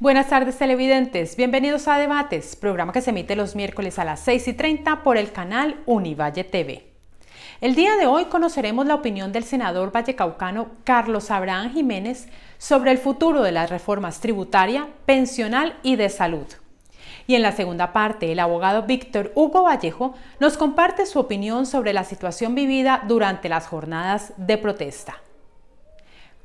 Buenas tardes televidentes, bienvenidos a Debates, programa que se emite los miércoles a las 6:30 por el canal Univalle TV. El día de hoy conoceremos la opinión del senador vallecaucano Carlos Abraham Jiménez sobre el futuro de las reformas tributaria, pensional y de salud. Y en la segunda parte, el abogado Víctor Hugo Vallejo nos comparte su opinión sobre la situación vivida durante las jornadas de protesta.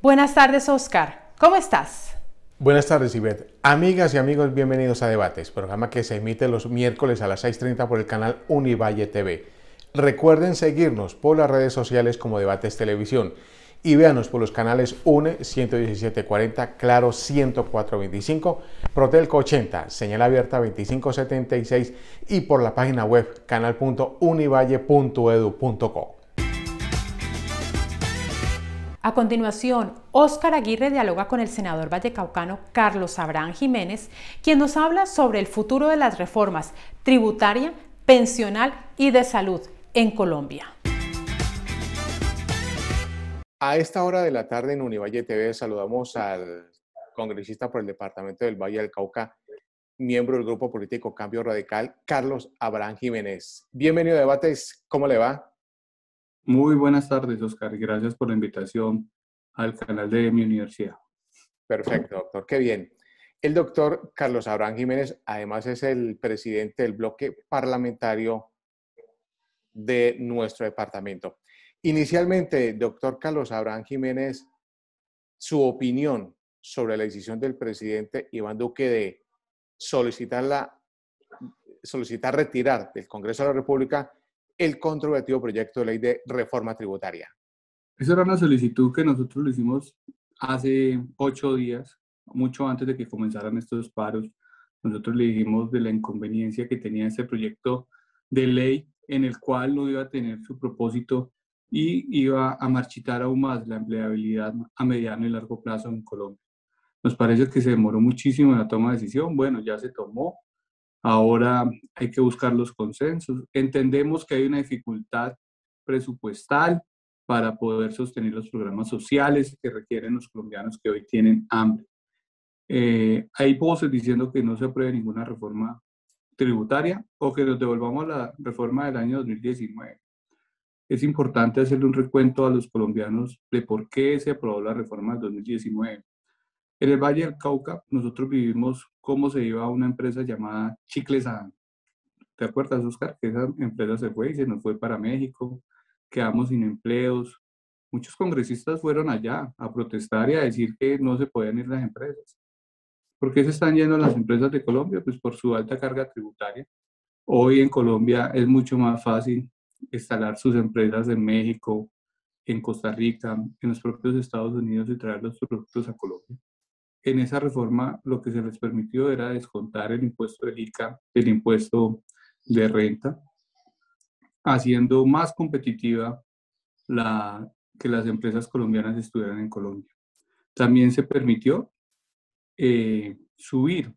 Buenas tardes, Oscar, ¿cómo estás? Buenas tardes, Ivette. Amigas y amigos, bienvenidos a Debates, programa que se emite los miércoles a las 6:30 por el canal Univalle TV. Recuerden seguirnos por las redes sociales como Debates Televisión y véanos por los canales UNE 11740, Claro 10425, Protelco 80, Señal Abierta 2576 y por la página web canal.univalle.edu.co. A continuación, Óscar Aguirre dialoga con el senador vallecaucano Carlos Abraham Jiménez, quien nos habla sobre el futuro de las reformas tributaria, pensional y de salud en Colombia. A esta hora de la tarde en Univalle TV saludamos al congresista por el departamento del Valle del Cauca, miembro del grupo político Cambio Radical, Carlos Abraham Jiménez. Bienvenido a Debates, ¿cómo le va? Muy buenas tardes, Oscar, y gracias por la invitación al canal de mi universidad. Perfecto, doctor, qué bien. El doctor Carlos Abraham Jiménez, además, es el presidente del bloque parlamentario de nuestro departamento. Inicialmente, doctor Carlos Abraham Jiménez, su opinión sobre la decisión del presidente Iván Duque de solicitar retirar del Congreso de la República el controvertido proyecto de ley de reforma tributaria. Esa era una solicitud que nosotros lo hicimos hace 8 días, mucho antes de que comenzaran estos paros. Nosotros le dijimos de la inconveniencia que tenía este proyecto de ley en el cual no iba a tener su propósito y iba a marchitar aún más la empleabilidad a mediano y largo plazo en Colombia. Nos parece que se demoró muchísimo en la toma de decisión. Bueno, ya se tomó. Ahora hay que buscar los consensos. Entendemos que hay una dificultad presupuestal para poder sostener los programas sociales que requieren los colombianos que hoy tienen hambre. Hay voces diciendo que no se apruebe ninguna reforma tributaria o que nos devolvamos a la reforma del año 2019. Es importante hacerle un recuento a los colombianos de por qué se aprobó la reforma del 2019. En el Valle del Cauca, nosotros vivimos cómo se iba a una empresa llamada Chicles Adán. ¿Te acuerdas, Oscar? Que esa empresa se fue y se nos fue para México, quedamos sin empleos. Muchos congresistas fueron allá a protestar y a decir que no se podían ir las empresas. ¿Por qué se están yendo las empresas de Colombia? Pues por su alta carga tributaria. Hoy en Colombia es mucho más fácil instalar sus empresas en México, en Costa Rica, en los propios Estados Unidos y traer los productos a Colombia. En esa reforma lo que se les permitió era descontar el impuesto del ICA, el impuesto de renta, haciendo más competitiva que las empresas colombianas estuvieran en Colombia. También se permitió subir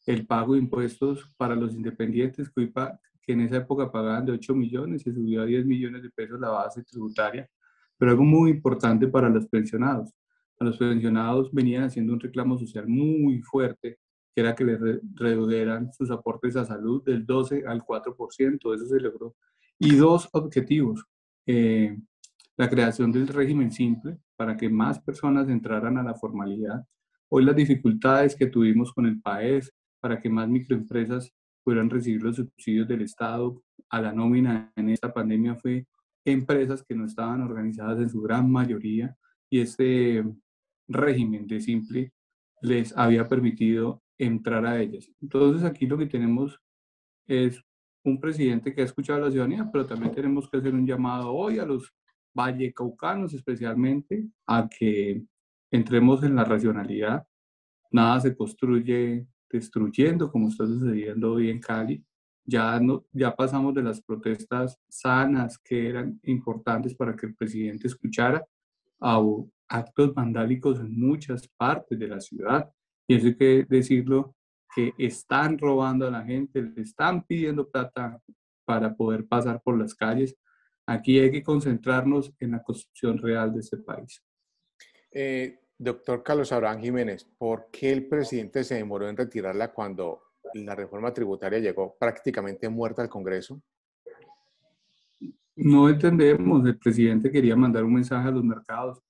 el pago de impuestos para los independientes que en esa época pagaban de 8 millones, se subió a 10 millones de pesos la base tributaria, pero algo muy importante para los pensionados. A los pensionados venían haciendo un reclamo social muy fuerte, que era que les redujeran sus aportes a salud del 12 al 4%, eso se logró. Y dos objetivos, la creación del régimen simple para que más personas entraran a la formalidad. Hoy las dificultades que tuvimos con el PAES para que más microempresas pudieran recibir los subsidios del Estado a la nómina en esta pandemia fue empresas que no estaban organizadas en su gran mayoría y este régimen de simple les había permitido entrar a ellas. Entonces aquí lo que tenemos es un presidente que ha escuchado a la ciudadanía, pero también tenemos que hacer un llamado hoy a los vallecaucanos especialmente a que entremos en la racionalidad. Nada se construye destruyendo como está sucediendo hoy en Cali. Ya pasamos de las protestas sanas que eran importantes para que el presidente escuchara a actos vandálicos en muchas partes de la ciudad. Y eso hay que decirlo, que están robando a la gente, le están pidiendo plata para poder pasar por las calles. Aquí hay que concentrarnos en la construcción real de este país. Doctor Carlos Abraham Jiménez, ¿por qué el presidente se demoró en retirarla cuando la reforma tributaria llegó prácticamente muerta al Congreso? No entendemos, el presidente quería mandar un mensaje a los mercados.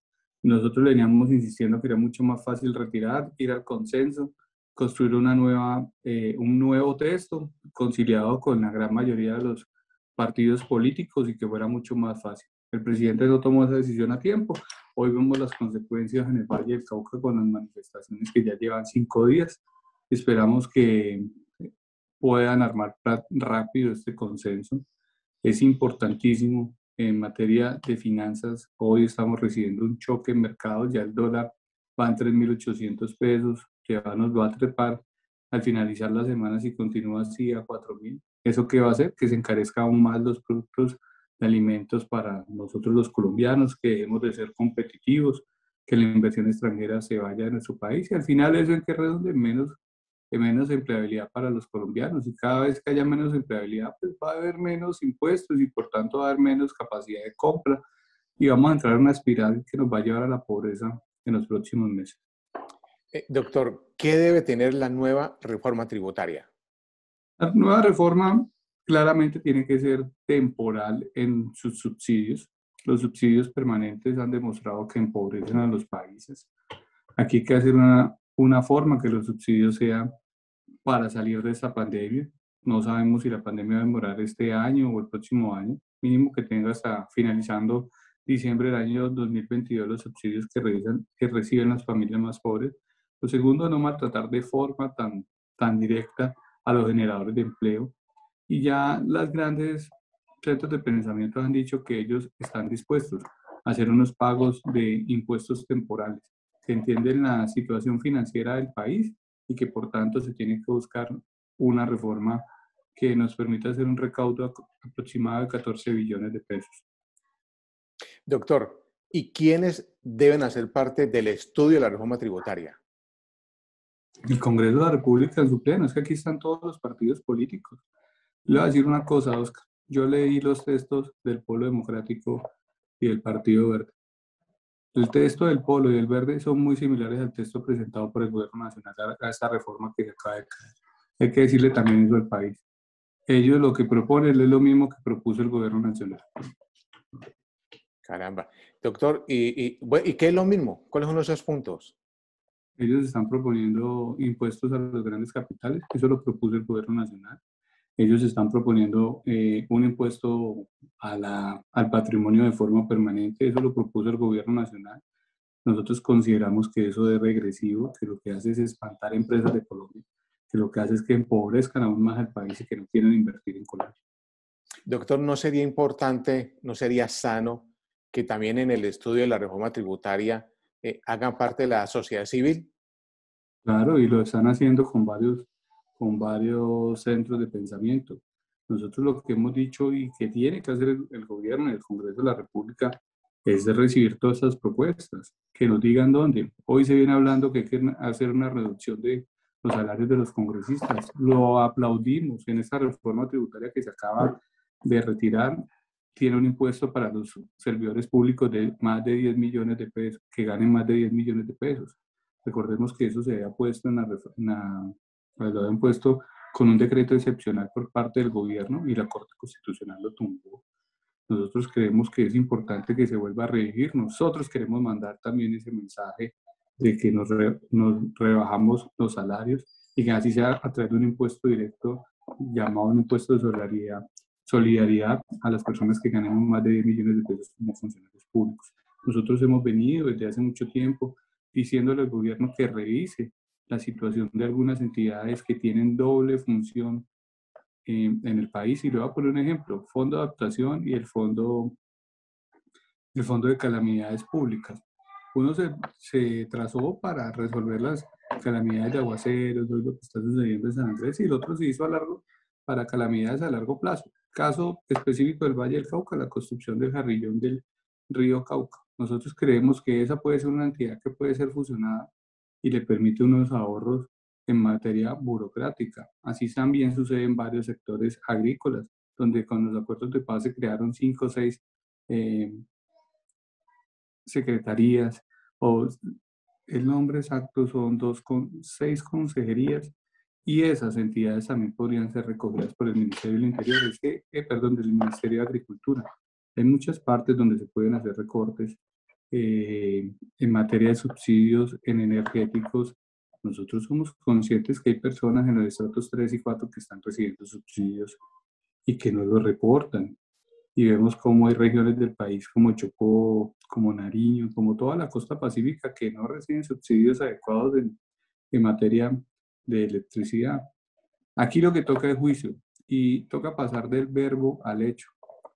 Nosotros le veníamos insistiendo que era mucho más fácil retirar, ir al consenso, construir un nuevo texto conciliado con la gran mayoría de los partidos políticos y que fuera mucho más fácil. El presidente no tomó esa decisión a tiempo. Hoy vemos las consecuencias en el Valle del Cauca con las manifestaciones que ya llevan 5 días. Esperamos que puedan armar rápido este consenso. Es importantísimo en materia de finanzas. Hoy estamos recibiendo un choque en mercados, ya el dólar va en 3.800 pesos, que nos va a trepar al finalizar la semana si continúa así a 4.000. ¿Eso qué va a hacer? Que se encarezca aún más los productos de alimentos para nosotros los colombianos, que debemos de ser competitivos, que la inversión extranjera se vaya de nuestro país y al final eso en que redonde menos empleabilidad para los colombianos y cada vez que haya menos empleabilidad, pues va a haber menos impuestos y por tanto va a haber menos capacidad de compra y vamos a entrar en una espiral que nos va a llevar a la pobreza en los próximos meses. Doctor, ¿qué debe tener la nueva reforma tributaria? La nueva reforma claramente tiene que ser temporal en sus subsidios. Los subsidios permanentes han demostrado que empobrecen a los países. Aquí hay que hacer una forma que los subsidios sean para salir de esta pandemia. No sabemos si la pandemia va a demorar este año o el próximo año. Mínimo que tenga hasta finalizando diciembre del año 2022 los subsidios que reciben las familias más pobres. Lo segundo, no maltratar de forma tan directa a los generadores de empleo. Y ya las grandes centros de pensamiento han dicho que ellos están dispuestos a hacer unos pagos de impuestos temporales, que entienden la situación financiera del país y que por tanto se tiene que buscar una reforma que nos permita hacer un recaudo aproximado de 14 billones de pesos. Doctor, ¿y quiénes deben hacer parte del estudio de la reforma tributaria? El Congreso de la República en su pleno, es que aquí están todos los partidos políticos. Le voy a decir una cosa, Oscar. Yo leí los textos del Polo Democrático y del Partido Verde. El texto del Polo y del Verde son muy similares al texto presentado por el Gobierno Nacional a esta reforma que se acaba de caer. Hay que decirle también eso al país. Ellos lo que proponen es lo mismo que propuso el Gobierno Nacional. Caramba. Doctor, ¿y qué es lo mismo? ¿Cuáles son esos puntos? Ellos están proponiendo impuestos a los grandes capitales, eso lo propuso el Gobierno Nacional. Ellos están proponiendo un impuesto al patrimonio de forma permanente, eso lo propuso el Gobierno Nacional. Nosotros consideramos que eso es regresivo, que lo que hace es espantar empresas de Colombia, que lo que hace es que empobrezcan aún más al país y que no quieren invertir en Colombia. Doctor, ¿no sería importante, no sería sano que también en el estudio de la reforma tributaria hagan parte de la sociedad civil? Claro, y lo están haciendo con varios centros de pensamiento. Nosotros lo que hemos dicho y que tiene que hacer el gobierno y el Congreso de la República es de recibir todas esas propuestas, que nos digan dónde. Hoy se viene hablando que hay que hacer una reducción de los salarios de los congresistas. Lo aplaudimos en esta reforma tributaria que se acaba de retirar. Tiene un impuesto para los servidores públicos de más de 10 millones de pesos, que ganen más de 10 millones de pesos. Recordemos que eso se había puesto lo habían puesto con un decreto excepcional por parte del gobierno y la Corte Constitucional lo tumbó. Nosotros creemos que es importante que se vuelva a reelegir. Nosotros queremos mandar también ese mensaje de que nos rebajamos los salarios y que así sea a través de un impuesto directo llamado un impuesto de solidaridad a las personas que ganan más de 10 millones de pesos como funcionarios públicos. Nosotros hemos venido desde hace mucho tiempo diciéndole al gobierno que revise la situación de algunas entidades que tienen doble función en el país. Y le voy a poner un ejemplo, Fondo de Adaptación y el Fondo de Calamidades Públicas. Uno se trazó para resolver las calamidades de aguaceros, lo que está sucediendo en San Andrés, y el otro se hizo para calamidades a largo plazo. Caso específico del Valle del Cauca, la construcción del jarrillón del río Cauca. Nosotros creemos que esa puede ser una entidad que puede ser fusionada y le permite unos ahorros en materia burocrática. Así también sucede en varios sectores agrícolas, donde con los acuerdos de paz se crearon 5 o 6 secretarías o El nombre exacto son 6 consejerías y esas entidades también podrían ser recogidas por el Ministerio del Interior, perdón, del Ministerio de Agricultura. Hay muchas partes donde se pueden hacer recortes en materia de subsidios en energéticos. Nosotros somos conscientes que hay personas en los estratos 3 y 4 que están recibiendo subsidios y que no los reportan. Y vemos cómo hay regiones del país como Chocó, como Nariño, como toda la costa pacífica que no reciben subsidios adecuados en materia de electricidad. Aquí lo que toca es juicio y toca pasar del verbo al hecho.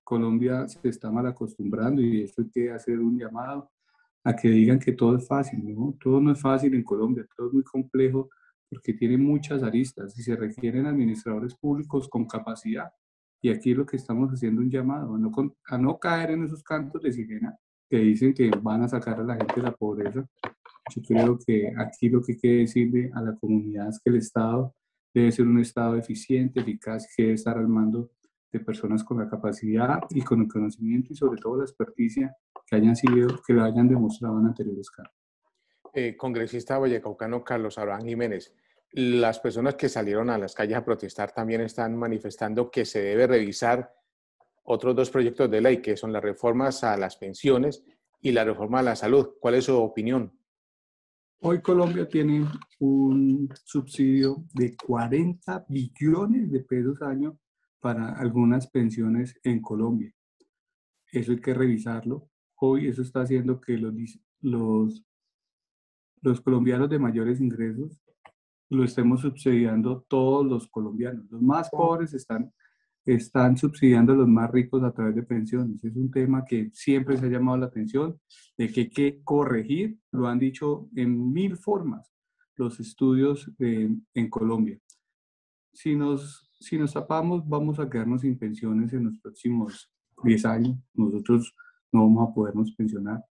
Colombia se está mal acostumbrando y esto hay que hacer un llamado a que digan que todo es fácil, ¿no? Todo no es fácil en Colombia, todo es muy complejo porque tiene muchas aristas y se requieren administradores públicos con capacidad. Y aquí lo que estamos haciendo un llamado a no caer en esos cantos de sirena que dicen que van a sacar a la gente de la pobreza. Yo creo que aquí lo que hay que decirle a la comunidad es que el Estado debe ser un Estado eficiente, eficaz, que debe estar al mando de personas con la capacidad y con el conocimiento y sobre todo la experticia que lo hayan demostrado en anteriores casos. Congresista vallecaucano Carlos Abraham Jiménez, las personas que salieron a las calles a protestar también están manifestando que se debe revisar otros dos proyectos de ley, que son las reformas a las pensiones y la reforma a la salud. ¿Cuál es su opinión? Hoy Colombia tiene un subsidio de 40 billones de pesos al año para algunas pensiones en Colombia. Eso hay que revisarlo. Hoy eso está haciendo que los colombianos de mayores ingresos lo estemos subsidiando todos los colombianos. Los más pobres están subsidiando a los más ricos a través de pensiones. Es un tema que siempre se ha llamado la atención, de que hay que corregir, lo han dicho en 1000 formas los estudios en Colombia. Si nos tapamos, vamos a quedarnos sin pensiones en los próximos 10 años. Nosotros no vamos a podernos pensionar.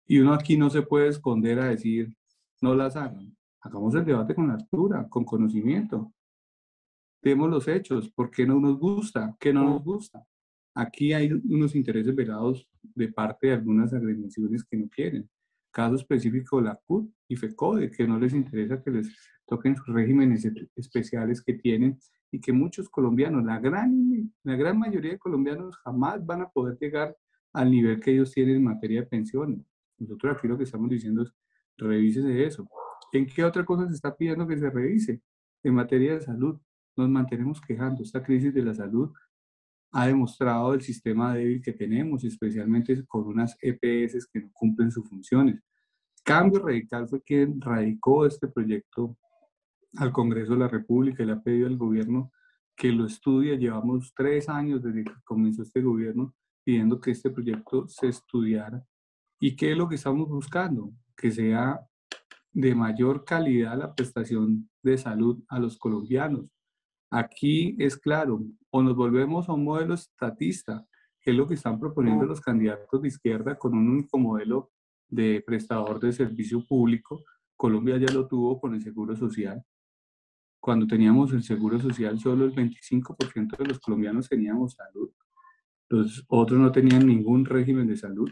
Y uno aquí no se puede esconder a decir, no las hagan. Hagamos el debate con altura, con conocimiento. Vemos los hechos, ¿por qué no nos gusta? ¿Qué no nos gusta? Aquí hay unos intereses velados de parte de algunas agremiaciones que no quieren. Caso específico, la CUT y FECODE, que no les interesa que les toquen sus regímenes especiales que tienen y que muchos colombianos, la gran mayoría de colombianos jamás van a poder llegar al nivel que ellos tienen en materia de pensiones. Nosotros aquí lo que estamos diciendo es, revísese eso. ¿En qué otra cosa se está pidiendo que se revise? En materia de salud. Nos mantenemos quejando. Esta crisis de la salud ha demostrado el sistema débil que tenemos, especialmente con unas EPS que no cumplen sus funciones. Cambio Radical fue quien radicó este proyecto al Congreso de la República y le ha pedido al gobierno que lo estudie. Llevamos 3 años desde que comenzó este gobierno pidiendo que este proyecto se estudiara. ¿Y qué es lo que estamos buscando? Que sea de mayor calidad la prestación de salud a los colombianos. Aquí es claro, o nos volvemos a un modelo estatista, que es lo que están proponiendo los candidatos de izquierda con un único modelo de prestador de servicio público. Colombia ya lo tuvo con el Seguro Social. Cuando teníamos el Seguro Social, solo el 25% de los colombianos teníamos salud. Los otros no tenían ningún régimen de salud.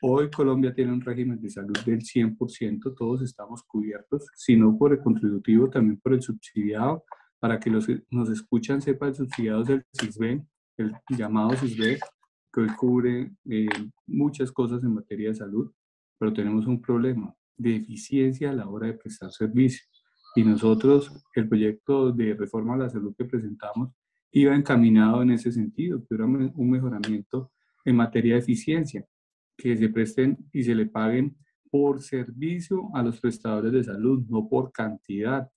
Hoy Colombia tiene un régimen de salud del 100%, todos estamos cubiertos, si no por el contributivo, también por el subsidiado. Para que los que nos escuchan sepan, el subsidiado es el CISBEN, el llamado CISBEN, que hoy cubre muchas cosas en materia de salud, pero tenemos un problema de eficiencia a la hora de prestar servicios. Y nosotros, el proyecto de reforma a la salud que presentamos, iba encaminado en ese sentido, que era un mejoramiento en materia de eficiencia, que se presten y se le paguen por servicio a los prestadores de salud, no por cantidad,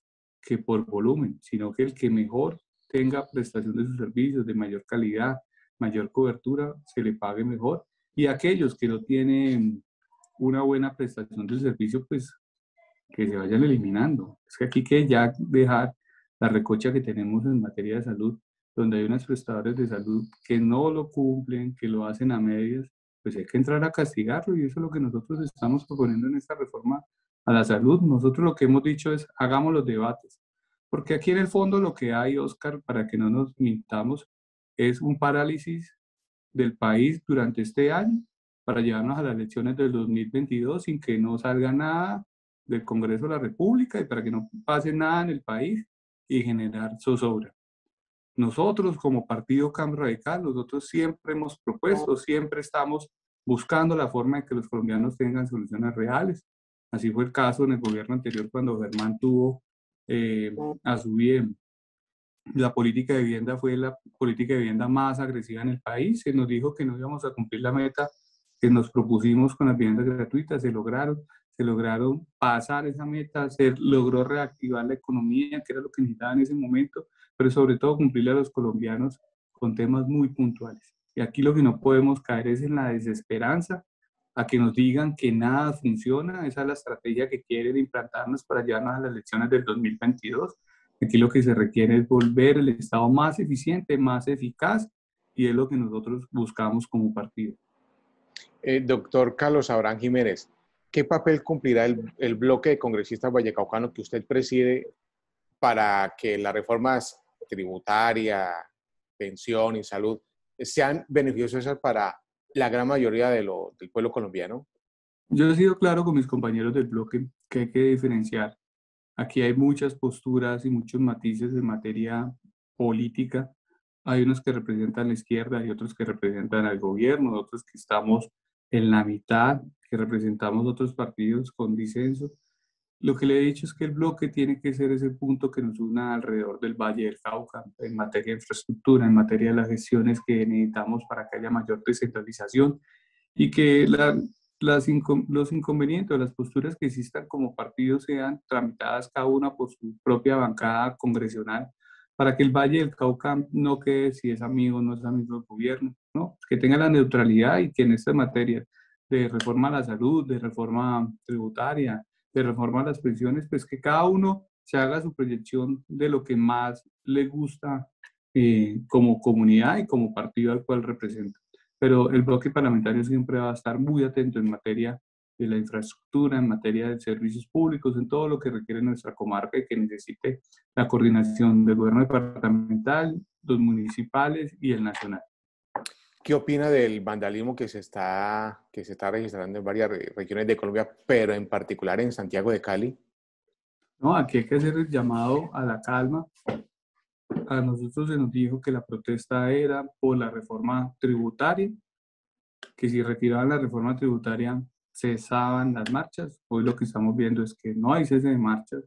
que por volumen, sino que el que mejor tenga prestación de sus servicios de mayor calidad, mayor cobertura, se le pague mejor. Y aquellos que no tienen una buena prestación de servicio, pues que se vayan eliminando. Es que aquí hay que ya dejar la recocha que tenemos en materia de salud, donde hay unos prestadores de salud que no lo cumplen, que lo hacen a medias, pues hay que entrar a castigarlo y eso es lo que nosotros estamos proponiendo en esta reforma a la salud. Nosotros lo que hemos dicho es, hagamos los debates, porque aquí en el fondo lo que hay, Oscar, para que no nos mintamos, es un parálisis del país durante este año para llevarnos a las elecciones del 2022 sin que no salga nada del Congreso de la República y para que no pase nada en el país y generar zozobra. Nosotros como Partido Cambio Radical, nosotros siempre hemos propuesto, siempre estamos buscando la forma de que los colombianos tengan soluciones reales. Así fue el caso en el gobierno anterior cuando Germán tuvo a su bien. La política de vivienda fue la política de vivienda más agresiva en el país. Se nos dijo que no íbamos a cumplir la meta que nos propusimos con las viviendas gratuitas. Se lograron pasar esa meta, se logró reactivar la economía, que era lo que necesitaba en ese momento, pero sobre todo cumplirle a los colombianos con temas muy puntuales. Y aquí lo que no podemos caer es en la desesperanza, a que nos digan que nada funciona. Esa es la estrategia que quieren implantarnos para llevarnos a las elecciones del 2022. Aquí lo que se requiere es volver el Estado más eficiente, más eficaz, y es lo que nosotros buscamos como partido. Doctor Carlos Abraham Jiménez, ¿qué papel cumplirá el bloque de congresistas vallecaucanos que usted preside para que las reformas tributaria, pensión y salud sean beneficiosas para la gran mayoría del pueblo colombiano? Yo he sido claro con mis compañeros del bloque que hay que diferenciar. Aquí hay muchas posturas y muchos matices en materia política. Hay unos que representan la izquierda y otros que representan al gobierno, otros que estamos en la mitad, que representamos otros partidos con disenso. Lo que le he dicho es que el bloque tiene que ser ese punto que nos una alrededor del Valle del Cauca en materia de infraestructura, en materia de las gestiones que necesitamos para que haya mayor descentralización y que los inconvenientes o las posturas que existan como partidos sean tramitadas cada una por su propia bancada congresional para que el Valle del Cauca no quede si es amigo o no es amigo del gobierno, ¿no? Que tenga la neutralidad y que en estas materias de reforma a la salud, de reforma tributaria, de reforma a las pensiones, pues que cada uno se haga su proyección de lo que más le gusta como comunidad y como partido al cual representa. Pero el bloque parlamentario siempre va a estar muy atento en materia de la infraestructura, en materia de servicios públicos, en todo lo que requiere nuestra comarca y que necesite la coordinación del gobierno departamental, los municipales y el nacional. ¿Qué opina del vandalismo que se está registrando en varias regiones de Colombia, pero en particular en Santiago de Cali? No, aquí hay que hacer el llamado a la calma. A nosotros se nos dijo que la protesta era por la reforma tributaria, que si retiraban la reforma tributaria cesaban las marchas. Hoy lo que estamos viendo es que no hay cese de marchas.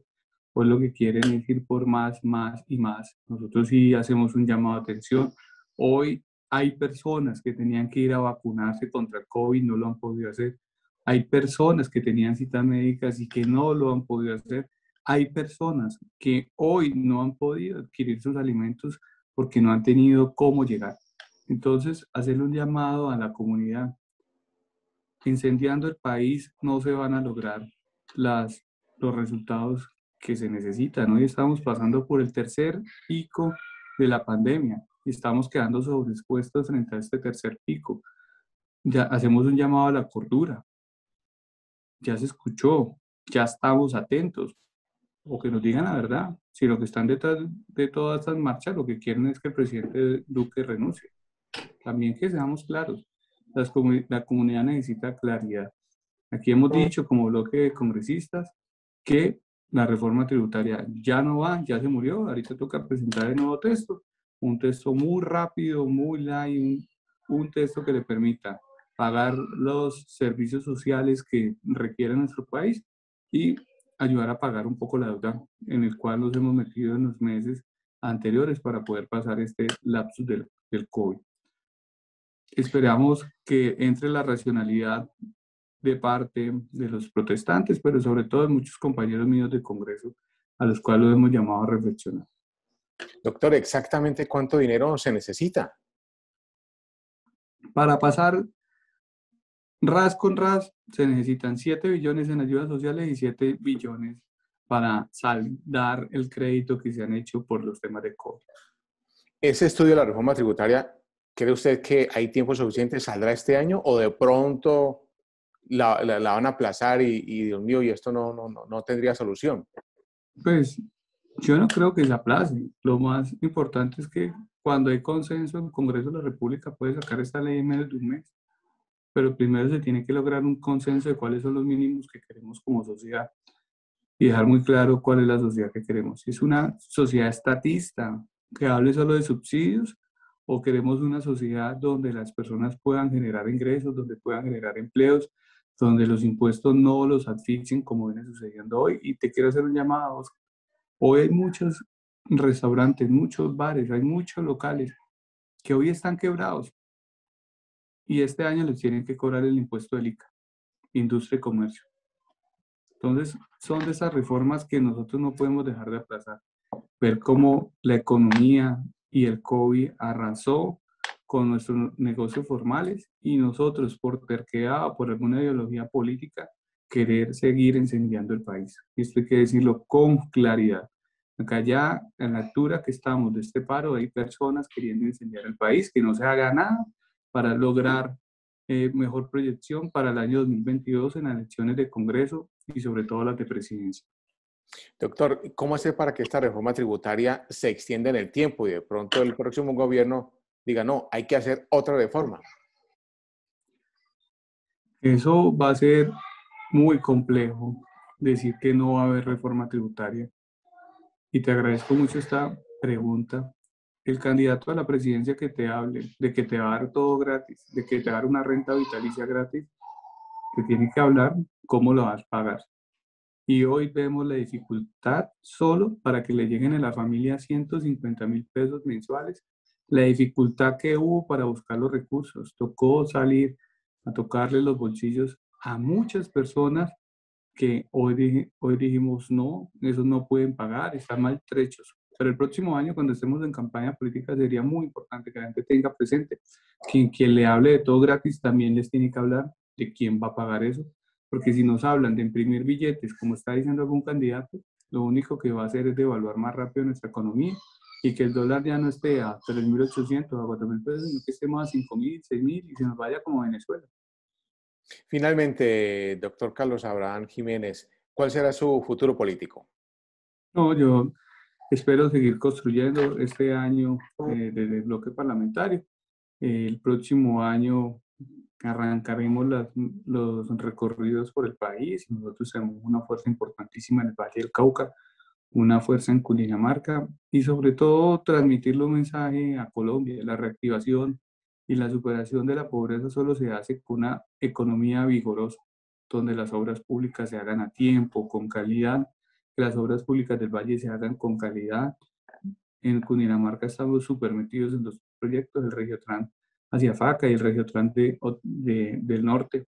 Hoy lo que quieren es ir por más, más y más. Nosotros sí hacemos un llamado de atención. Hoy hay personas que tenían que ir a vacunarse contra el COVID, no lo han podido hacer. Hay personas que tenían citas médicas y que no lo han podido hacer. Hay personas que hoy no han podido adquirir sus alimentos porque no han tenido cómo llegar. Entonces, hacerle un llamado a la comunidad. Incendiando el país no se van a lograr los resultados que se necesitan. Hoy estamos pasando por el tercer pico de la pandemia y estamos quedando sobreexpuestos frente a este tercer pico. Ya hacemos un llamado a la cordura. Ya se escuchó, ya estamos atentos. O que nos digan la verdad. Si lo que están detrás de todas estas marchas lo que quieren es que el presidente Duque renuncie. También que seamos claros. La comunidad necesita claridad. Aquí hemos dicho como bloque de congresistas que la reforma tributaria ya no va, ya se murió. Ahorita toca presentar el nuevo texto. Un texto muy rápido, muy light, un texto que le permita pagar los servicios sociales que requiere nuestro país y ayudar a pagar un poco la deuda en el cual nos hemos metido en los meses anteriores para poder pasar este lapsus del COVID. Esperamos que entre la racionalidad de parte de los protestantes, pero sobre todo de muchos compañeros míos de Congreso, a los cuales los hemos llamado a reflexionar. Doctor, ¿exactamente cuánto dinero se necesita? Para pasar ras con ras, se necesitan 7 billones en ayudas sociales y 7 billones para saldar el crédito que se han hecho por los temas de COVID. ¿Ese estudio de la reforma tributaria, cree usted que hay tiempo suficiente, saldrá este año o de pronto la van a aplazar y Dios mío, y esto no tendría solución? Pues yo no creo que se aplace. Lo más importante es que cuando hay consenso en el Congreso de la República puede sacar esta ley en menos de un mes. Pero primero se tiene que lograr un consenso de cuáles son los mínimos que queremos como sociedad. y dejar muy claro cuál es la sociedad que queremos. Si es una sociedad estatista que hable solo de subsidios, o queremos una sociedad donde las personas puedan generar ingresos, donde puedan generar empleos, donde los impuestos no los asfixien como viene sucediendo hoy. Y te quiero hacer un llamado, Oscar. Hoy hay muchos restaurantes, muchos bares, hay muchos locales que hoy están quebrados y este año les tienen que cobrar el impuesto del ICA, Industria y Comercio. Entonces, son de esas reformas que nosotros no podemos dejar de aplazar. Ver cómo la economía y el COVID arrasó con nuestros negocios formales y nosotros, por terquedad o por alguna ideología política, querer seguir incendiando el país. Y esto hay que decirlo con claridad. Acá ya, en la altura que estamos de este paro, hay personas queriendo incendiar el país, que no se haga nada para lograr mejor proyección para el año 2022 en las elecciones de Congreso y sobre todo las de presidencia. Doctor, ¿cómo hacer para que esta reforma tributaria se extienda en el tiempo y de pronto el próximo gobierno diga, no, hay que hacer otra reforma? Eso va a ser muy complejo, decir que no va a haber reforma tributaria. Y te agradezco mucho esta pregunta. El candidato a la presidencia que te hable de que te va a dar todo gratis, de que te va a dar una renta vitalicia gratis, te tiene que hablar cómo lo vas a pagar. Y hoy vemos la dificultad solo para que le lleguen a la familia 150.000 pesos mensuales, la dificultad que hubo para buscar los recursos. Tocó salir a tocarle los bolsillos a muchas personas que hoy dijimos no, esos no pueden pagar, están maltrechos. Pero el próximo año, cuando estemos en campaña política, sería muy importante que la gente tenga presente que quien le hable de todo gratis también les tiene que hablar de quién va a pagar eso. Porque si nos hablan de imprimir billetes, como está diciendo algún candidato, lo único que va a hacer es devaluar más rápido nuestra economía y que el dólar ya no esté a 3.800, a 4.000 pesos, sino que estemos a 5.000, 6.000 y se nos vaya como Venezuela. Finalmente, doctor Carlos Abraham Jiménez, ¿cuál será su futuro político? No, yo espero seguir construyendo este año desde el bloque parlamentario. El próximo año arrancaremos los recorridos por el país. Nosotros tenemos una fuerza importantísima en el Valle del Cauca, una fuerza en Cundinamarca y sobre todo transmitirle un mensaje a Colombia. La reactivación y la superación de la pobreza solo se hace con una economía vigorosa, donde las obras públicas se hagan a tiempo, con calidad, que las obras públicas del Valle se hagan con calidad. En Cundinamarca estamos súper metidos en los proyectos del Regiotrans hacia Faca y el Regiotrans del norte.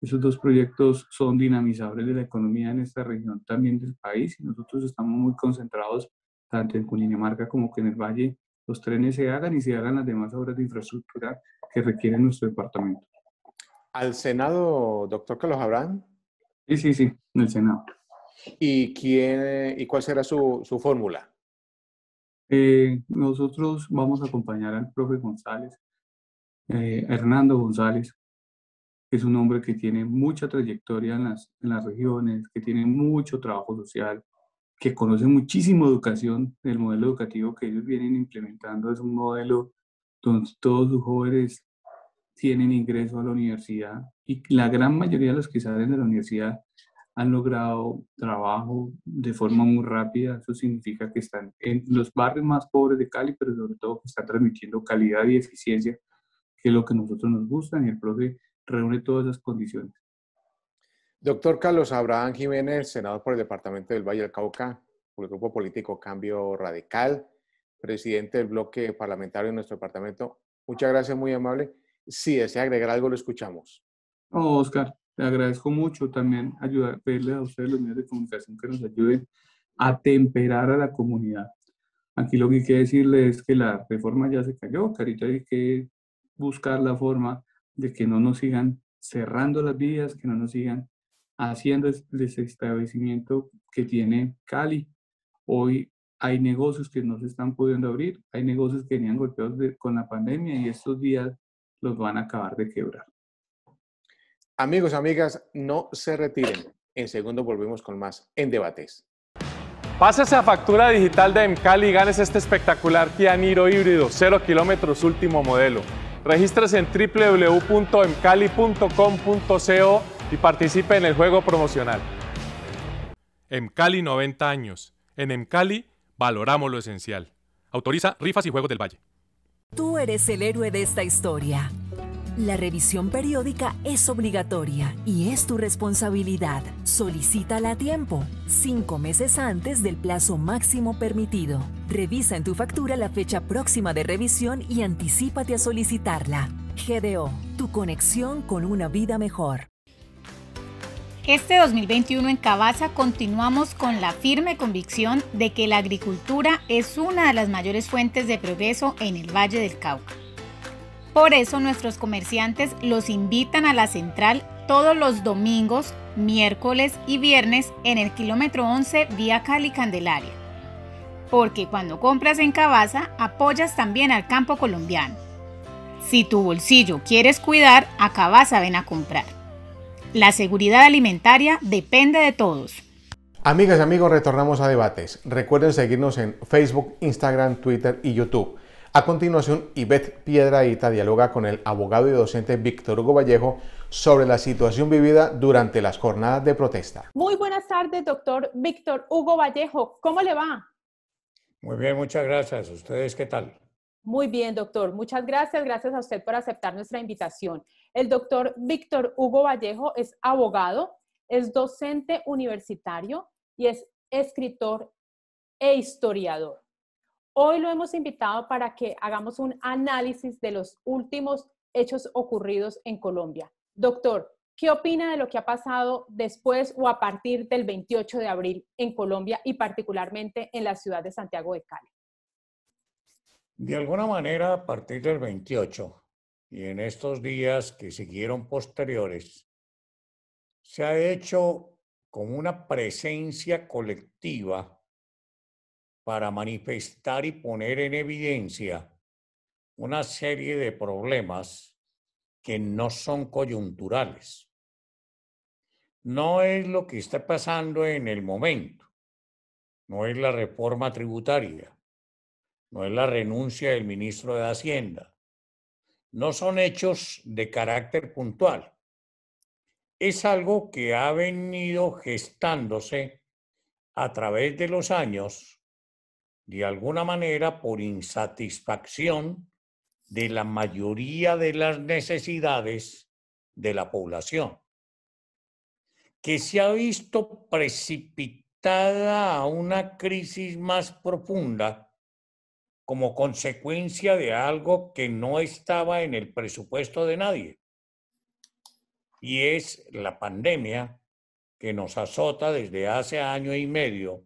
Esos dos proyectos son dinamizadores de la economía en esta región también del país y nosotros estamos muy concentrados tanto en Cundinamarca como que en el Valle los trenes se hagan y se hagan las demás obras de infraestructura que requiere nuestro departamento. ¿Al Senado, doctor Carlos Abraham? Sí, en el Senado. ¿Y cuál será su fórmula? Nosotros vamos a acompañar al profe González, Hernando González, que es un hombre que tiene mucha trayectoria en las regiones, que tiene mucho trabajo social, que conoce muchísimo educación. El modelo educativo que ellos vienen implementando es un modelo donde todos sus jóvenes tienen ingreso a la universidad y la gran mayoría de los que salen de la universidad han logrado trabajo de forma muy rápida. Eso significa que están en los barrios más pobres de Cali, pero sobre todo que están transmitiendo calidad y eficiencia, que es lo que a nosotros nos gusta, y el profe reúne todas esas condiciones. Doctor Carlos Abraham Jiménez, senador por el departamento del Valle del Cauca, por el grupo político Cambio Radical, presidente del bloque parlamentario de nuestro departamento. Muchas gracias, muy amable. Si desea agregar algo, lo escuchamos. No, Oscar, te agradezco mucho también pedirle a ustedes los medios de comunicación que nos ayuden a temperar a la comunidad. Aquí lo que hay que decirle es que la reforma ya se cayó, que ahorita hay que buscar la forma de que no nos sigan cerrando las vías, que no nos sigan haciendo el desestablecimiento que tiene Cali. Hoy hay negocios que no se están pudiendo abrir, hay negocios que venían golpeados con la pandemia y estos días los van a acabar de quebrar. Amigos, amigas, no se retiren. En segundo volvemos con más en Debates. Pásese a factura digital de Emcali y ganes este espectacular Kia Niro híbrido, 0 kilómetros último modelo. Regístrese en www.emcali.com.co y participe en el juego promocional. Emcali 90 años. En Emcali valoramos lo esencial. Autoriza Rifas y Juegos del Valle. Tú eres el héroe de esta historia. La revisión periódica es obligatoria y es tu responsabilidad. Solicítala a tiempo, 5 meses antes del plazo máximo permitido. Revisa en tu factura la fecha próxima de revisión y anticípate a solicitarla. GDO, tu conexión con una vida mejor. Este 2021 en Cavaza continuamos con la firme convicción de que la agricultura es una de las mayores fuentes de progreso en el Valle del Cauca. Por eso nuestros comerciantes los invitan a la central todos los domingos, miércoles y viernes en el kilómetro 11 vía Cali-Candelaria. Porque cuando compras en Cavaza, apoyas también al campo colombiano. Si tu bolsillo quieres cuidar, a Cavaza ven a comprar. La seguridad alimentaria depende de todos. Amigas y amigos, retornamos a Debates. Recuerden seguirnos en Facebook, Instagram, Twitter y YouTube. A continuación, Ivette Piedrahita dialoga con el abogado y docente Víctor Hugo Vallejo sobre la situación vivida durante las jornadas de protesta. Muy buenas tardes, doctor Víctor Hugo Vallejo. ¿Cómo le va? Muy bien, muchas gracias. ¿Ustedes qué tal? Muy bien, doctor. Muchas gracias. Gracias a usted por aceptar nuestra invitación. El doctor Víctor Hugo Vallejo es abogado, es docente universitario y es escritor e historiador. Hoy lo hemos invitado para que hagamos un análisis de los últimos hechos ocurridos en Colombia. Doctor, ¿qué opina de lo que ha pasado después o a partir del 28 de abril en Colombia y particularmente en la ciudad de Santiago de Cali? De alguna manera, a partir del 28 y en estos días que siguieron posteriores, se ha hecho como una presencia colectiva para manifestar y poner en evidencia una serie de problemas que no son coyunturales. No es lo que está pasando en el momento, no es la reforma tributaria, no es la renuncia del ministro de Hacienda, no son hechos de carácter puntual. Es algo que ha venido gestándose a través de los años, de alguna manera por insatisfacción de la mayoría de las necesidades de la población, que se ha visto precipitada a una crisis más profunda como consecuencia de algo que no estaba en el presupuesto de nadie, y es la pandemia que nos azota desde hace año y medio,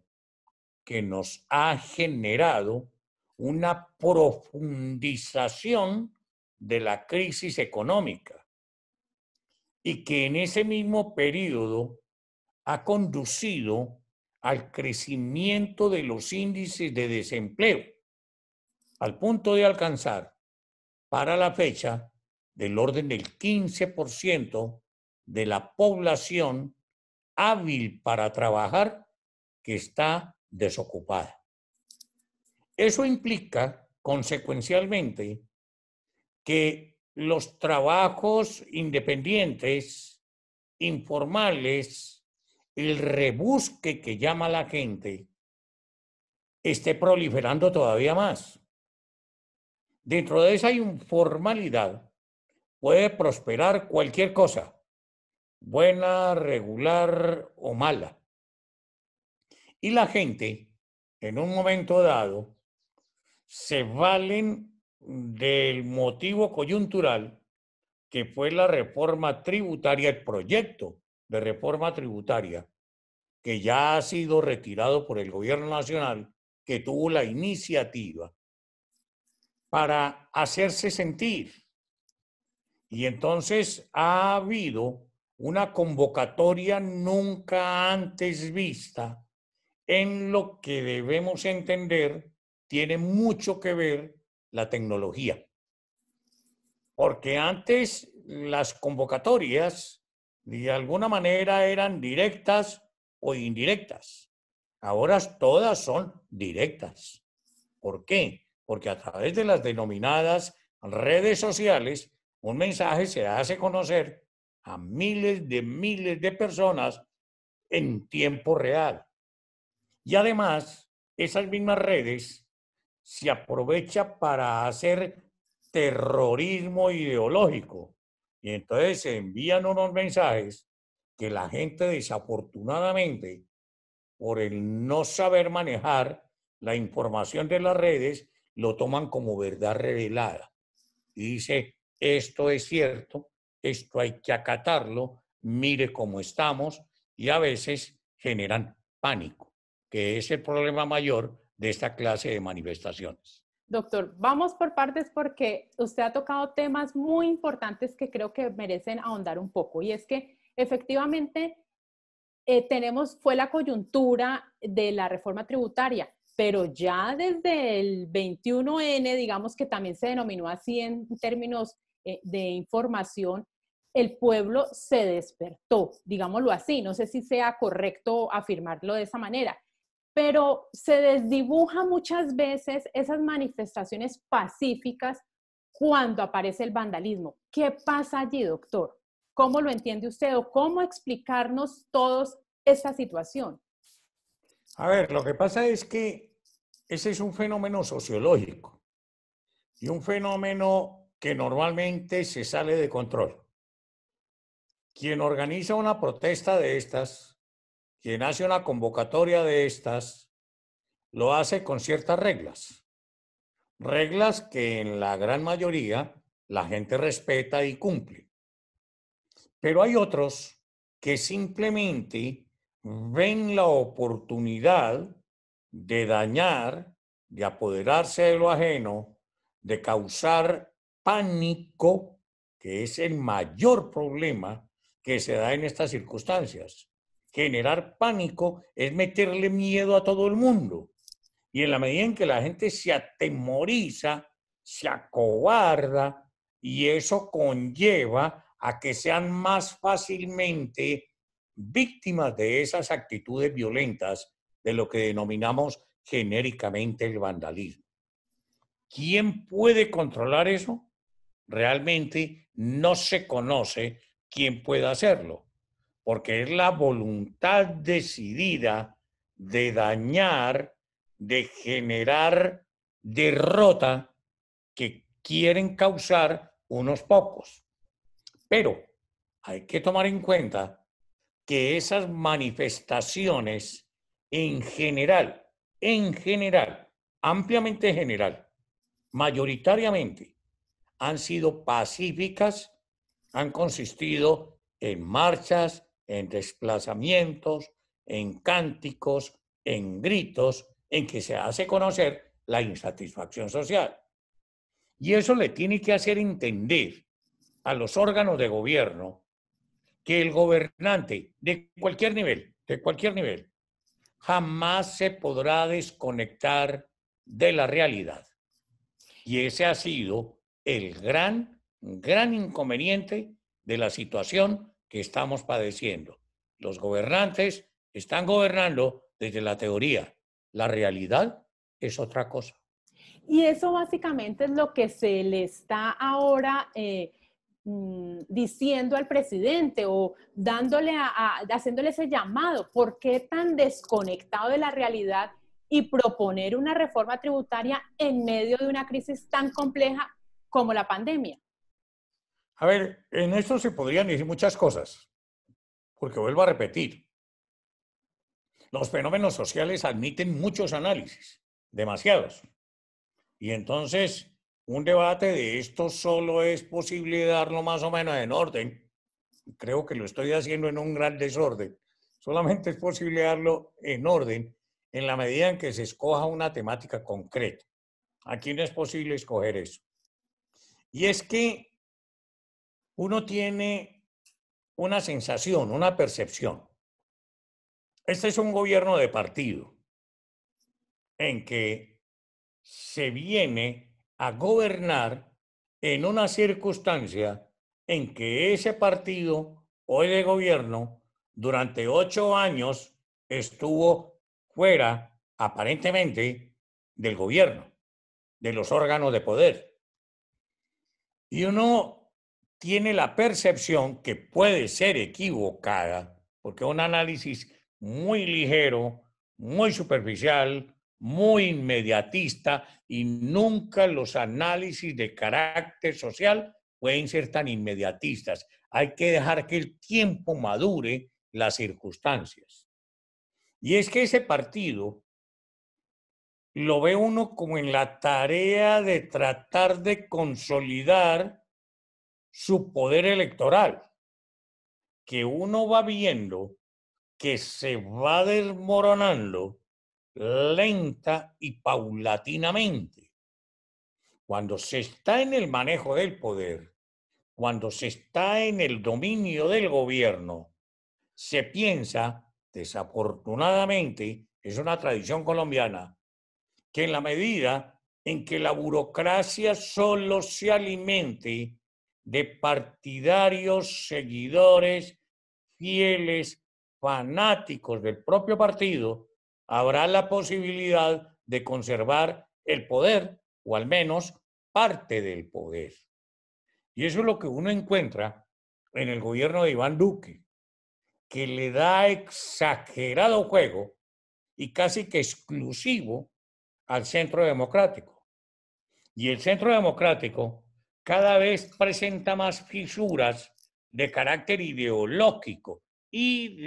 que nos ha generado una profundización de la crisis económica y que en ese mismo periodo ha conducido al crecimiento de los índices de desempleo, al punto de alcanzar para la fecha del orden del 15% de la población hábil para trabajar que está desocupada. Eso implica, consecuencialmente, que los trabajos independientes, informales, el rebusque que llama la gente, esté proliferando todavía más. Dentro de esa informalidad puede prosperar cualquier cosa, buena, regular o mala. Y la gente, en un momento dado, se valen del motivo coyuntural que fue la reforma tributaria, el proyecto de reforma tributaria, que ya ha sido retirado por el gobierno nacional, que tuvo la iniciativa para hacerse sentir. Y entonces ha habido una convocatoria nunca antes vista, en lo que debemos entender tiene mucho que ver la tecnología. Porque antes las convocatorias de alguna manera eran directas o indirectas. Ahora todas son directas. ¿Por qué? Porque a través de las denominadas redes sociales, un mensaje se hace conocer a miles de personas en tiempo real. Y además, esas mismas redes se aprovechan para hacer terrorismo ideológico. Y entonces se envían unos mensajes que la gente desafortunadamente, por el no saber manejar la información de las redes, lo toman como verdad revelada. Y dice, esto es cierto, esto hay que acatarlo, mire cómo estamos, y a veces generan pánico, que es el problema mayor de esta clase de manifestaciones. Doctor, vamos por partes porque usted ha tocado temas muy importantes que creo que merecen ahondar un poco. Y es que efectivamente fue la coyuntura de la reforma tributaria, pero ya desde el 21N, digamos que también se denominó así en términos de información, el pueblo se despertó, digámoslo así. No sé si sea correcto afirmarlo de esa manera, pero se desdibuja muchas veces esas manifestaciones pacíficas cuando aparece el vandalismo. ¿Qué pasa allí, doctor? ¿Cómo lo entiende usted o cómo explicarnos todos esta situación? A ver, lo que pasa es que ese es un fenómeno sociológico y un fenómeno que normalmente se sale de control. Quien organiza una protesta de estas, quien hace una convocatoria de estas, lo hace con ciertas reglas. Reglas que en la gran mayoría la gente respeta y cumple. Pero hay otros que simplemente ven la oportunidad de dañar, de apoderarse de lo ajeno, de causar pánico, que es el mayor problema que se da en estas circunstancias. Generar pánico es meterle miedo a todo el mundo. Y en la medida en que la gente se atemoriza, se acobarda, y eso conlleva a que sean más fácilmente víctimas de esas actitudes violentas, de lo que denominamos genéricamente el vandalismo. ¿Quién puede controlar eso? Realmente no se conoce quién puede hacerlo, porque es la voluntad decidida de dañar, de generar derrota que quieren causar unos pocos. Pero hay que tomar en cuenta que esas manifestaciones en general, ampliamente general, mayoritariamente, han sido pacíficas, han consistido en marchas, en desplazamientos, en cánticos, en gritos, en que se hace conocer la insatisfacción social. Y eso le tiene que hacer entender a los órganos de gobierno que el gobernante de cualquier nivel, jamás se podrá desconectar de la realidad. Y ese ha sido el gran inconveniente de la situación que estamos padeciendo. Los gobernantes están gobernando desde la teoría. La realidad es otra cosa. Y eso básicamente es lo que se le está ahora diciendo al presidente o haciéndole ese llamado. ¿Por qué tan desconectado de la realidad y proponer una reforma tributaria en medio de una crisis tan compleja como la pandemia? A ver, en esto se podrían decir muchas cosas, porque vuelvo a repetir, los fenómenos sociales admiten muchos análisis, demasiados. Y entonces, un debate de esto solo es posible darlo más o menos en orden. Creo que lo estoy haciendo en un gran desorden. Solamente es posible darlo en orden en la medida en que se escoja una temática concreta. Aquí no es posible escoger eso. Y es que uno tiene una sensación, una percepción. Este es un gobierno de partido en que se viene a gobernar en una circunstancia en que ese partido hoy de gobierno durante 8 años estuvo fuera, aparentemente, del gobierno, de los órganos de poder. Y uno tiene la percepción, que puede ser equivocada, porque un análisis muy ligero, muy superficial, muy inmediatista, y nunca los análisis de carácter social pueden ser tan inmediatistas. Hay que dejar que el tiempo madure las circunstancias. Y es que ese partido lo ve uno como en la tarea de tratar de consolidar su poder electoral, que uno va viendo que se va desmoronando lenta y paulatinamente. Cuando se está en el manejo del poder, cuando se está en el dominio del gobierno, se piensa, desafortunadamente, es una tradición colombiana, que en la medida en que la burocracia solo se alimente de partidarios, seguidores, fieles, fanáticos del propio partido, habrá la posibilidad de conservar el poder, o al menos parte del poder. Y eso es lo que uno encuentra en el gobierno de Iván Duque, que le da exagerado juego y casi que exclusivo al Centro Democrático. Y el Centro Democrático cada vez presenta más fisuras de carácter ideológico. Y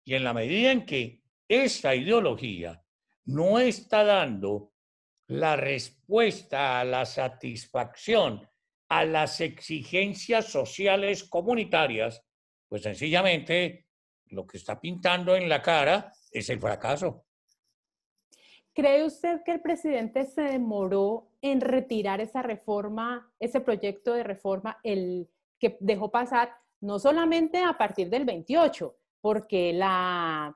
en la medida en que esta ideología no está dando la respuesta a la satisfacción a las exigencias sociales comunitarias, pues sencillamente lo que está pintando en la cara es el fracaso. ¿Cree usted que el presidente se demoró en retirar esa reforma, ese proyecto de reforma, el que dejó pasar no solamente a partir del 28, porque el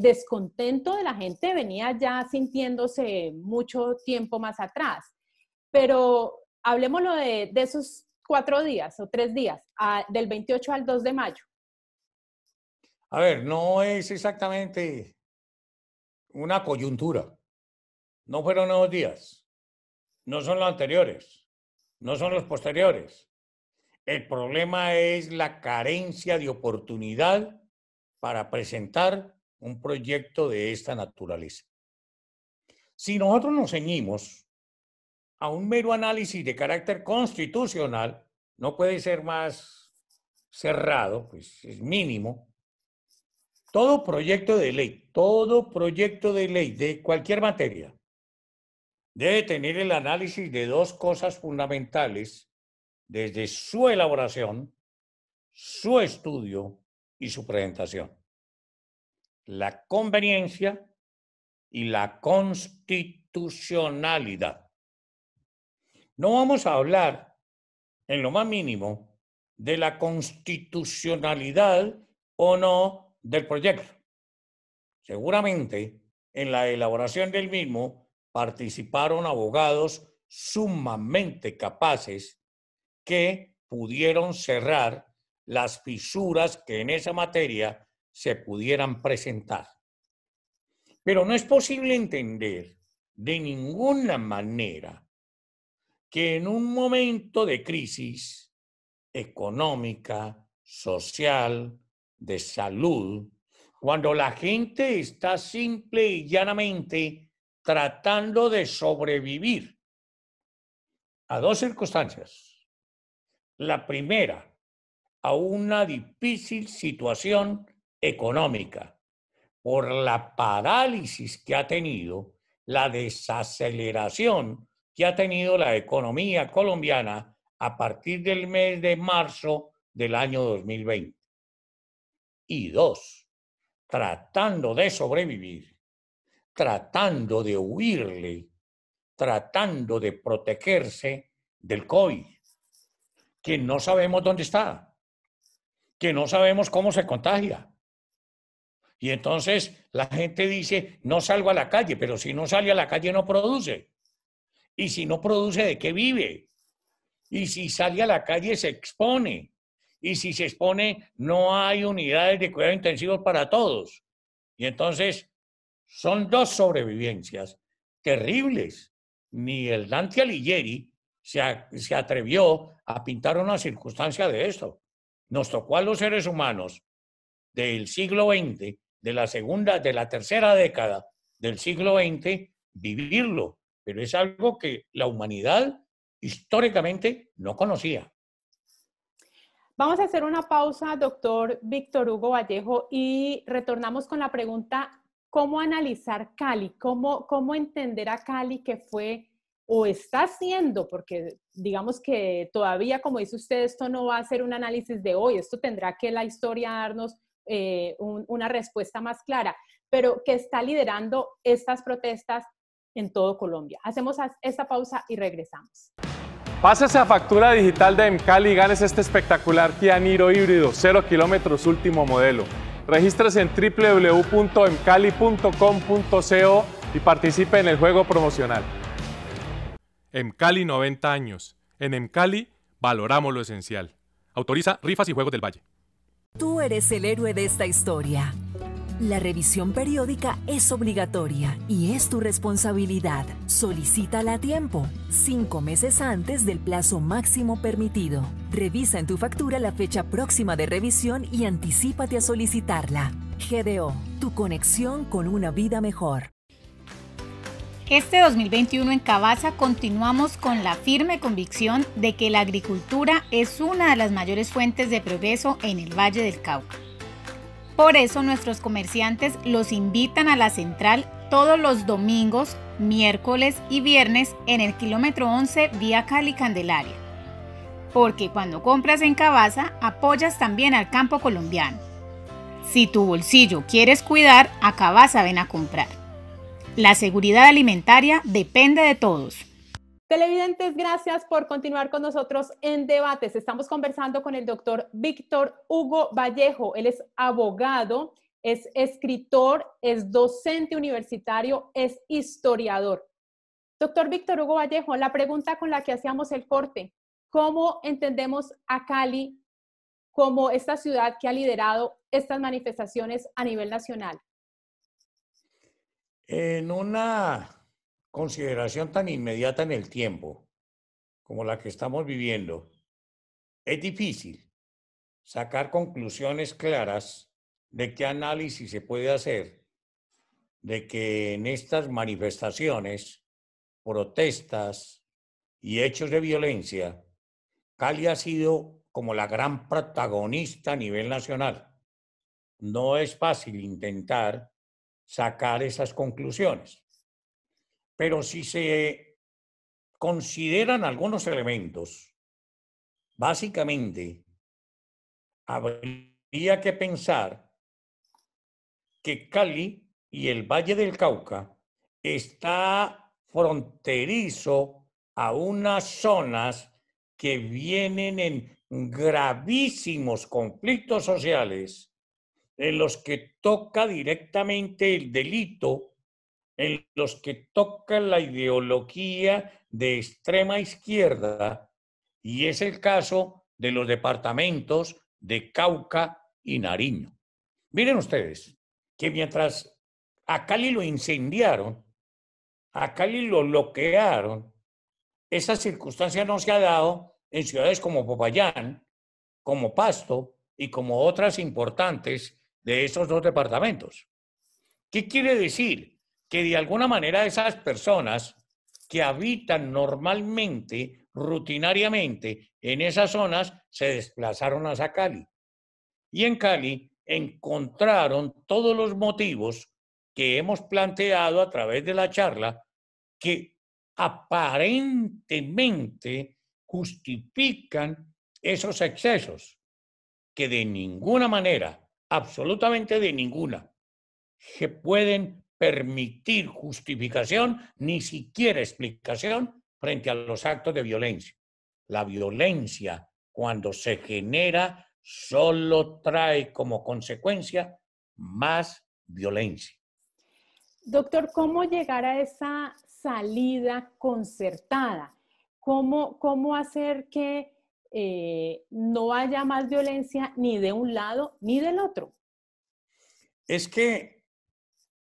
descontento de la gente venía ya sintiéndose mucho tiempo más atrás? Pero hablemoslo de esos 4 días o 3 días, del 28 al 2 de mayo. A ver, no es exactamente una coyuntura. No fueron 2 días. No son los anteriores. No son los posteriores. El problema es la carencia de oportunidad para presentar un proyecto de esta naturaleza. Si nosotros nos ceñimos a un mero análisis de carácter constitucional, no puede ser más cerrado, pues es mínimo. Todo proyecto de ley de cualquier materia debe tener el análisis de 2 cosas fundamentales desde su elaboración, su estudio y su presentación: la conveniencia y la constitucionalidad. No vamos a hablar en lo más mínimo de la constitucionalidad o no del proyecto. Seguramente en la elaboración del mismo participaron abogados sumamente capaces que pudieron cerrar las fisuras que en esa materia se pudieran presentar. Pero no es posible entender de ninguna manera que en un momento de crisis económica, social, de salud, cuando la gente está simple y llanamente tratando de sobrevivir a 2 circunstancias. La primera, a una difícil situación económica por la parálisis que ha tenido, la desaceleración que ha tenido la economía colombiana a partir del mes de marzo del año 2020. Y 2, tratando de sobrevivir, tratando de huirle, tratando de protegerse del COVID, que no sabemos dónde está, que no sabemos cómo se contagia. Y entonces la gente dice, no salgo a la calle, pero si no sale a la calle no produce. Y si no produce, ¿de qué vive? Y si sale a la calle se expone. Y si se expone, no hay unidades de cuidado intensivos para todos. Y entonces son 2 sobrevivencias terribles. Ni el Dante Alighieri se atrevió a pintar una circunstancia de esto. Nos tocó a los seres humanos del siglo XX de la tercera década del siglo XX, vivirlo, pero es algo que la humanidad históricamente no conocía. Vamos a hacer una pausa, doctor Víctor Hugo Vallejo, y retornamos con la pregunta, ¿cómo analizar Cali? ¿Cómo entender a Cali que fue o está siendo? Porque digamos que todavía, como dice usted, esto no va a ser un análisis de hoy, esto tendrá que la historia darnos una respuesta más clara, pero que está liderando estas protestas en todo Colombia. Hacemos esta pausa y regresamos. Pásese a factura digital de Emcali y ganes este espectacular Kia Niro híbrido, 0 kilómetros último modelo. Regístrese en www.emcali.com.co y participe en el juego promocional. Emcali 90 años. En Emcali valoramos lo esencial. Autoriza Rifas y Juegos del Valle. Tú eres el héroe de esta historia. La revisión periódica es obligatoria y es tu responsabilidad. Solicítala a tiempo, 5 meses antes del plazo máximo permitido. Revisa en tu factura la fecha próxima de revisión y anticípate a solicitarla. GDO, tu conexión con una vida mejor. Este 2021 en Cavaza continuamos con la firme convicción de que la agricultura es una de las mayores fuentes de progreso en el Valle del Cauca. Por eso nuestros comerciantes los invitan a la central todos los domingos, miércoles y viernes en el kilómetro 11 vía Cali-Candelaria. Porque cuando compras en Cavaza, apoyas también al campo colombiano. Si tu bolsillo quieres cuidar, a Cavaza ven a comprar. La seguridad alimentaria depende de todos. Televidentes, gracias por continuar con nosotros en Debates. Estamos conversando con el doctor Víctor Hugo Vallejo. Él es abogado, es escritor, es docente universitario, es historiador. Doctor Víctor Hugo Vallejo, la pregunta con la que hacíamos el corte, ¿cómo entendemos a Cali como esta ciudad que ha liderado estas manifestaciones a nivel nacional? En una consideración tan inmediata en el tiempo como la que estamos viviendo, es difícil sacar conclusiones claras de qué análisis se puede hacer de que en estas manifestaciones, protestas y hechos de violencia, Cali ha sido como la gran protagonista a nivel nacional. No es fácil intentar sacar esas conclusiones. Pero si se consideran algunos elementos, básicamente habría que pensar que Cali y el Valle del Cauca está fronterizo a unas zonas que vienen en gravísimos conflictos sociales en los que toca directamente el delito, en los que toca la ideología de extrema izquierda, y es el caso de los departamentos de Cauca y Nariño. Miren ustedes que mientras a Cali lo incendiaron, a Cali lo bloquearon, esa circunstancia no se ha dado en ciudades como Popayán, como Pasto y como otras importantes de esos dos departamentos. ¿Qué quiere decir? Que de alguna manera esas personas que habitan normalmente, rutinariamente en esas zonas, se desplazaron hacia Cali. Y en Cali encontraron todos los motivos que hemos planteado a través de la charla que aparentemente justifican esos excesos, que de ninguna manera, absolutamente de ninguna, que pueden permitir justificación, ni siquiera explicación frente a los actos de violencia. La violencia, cuando se genera, solo trae como consecuencia más violencia. Doctor, ¿cómo llegar a esa salida concertada? ¿Cómo hacer que no haya más violencia ni de un lado ni del otro? Es que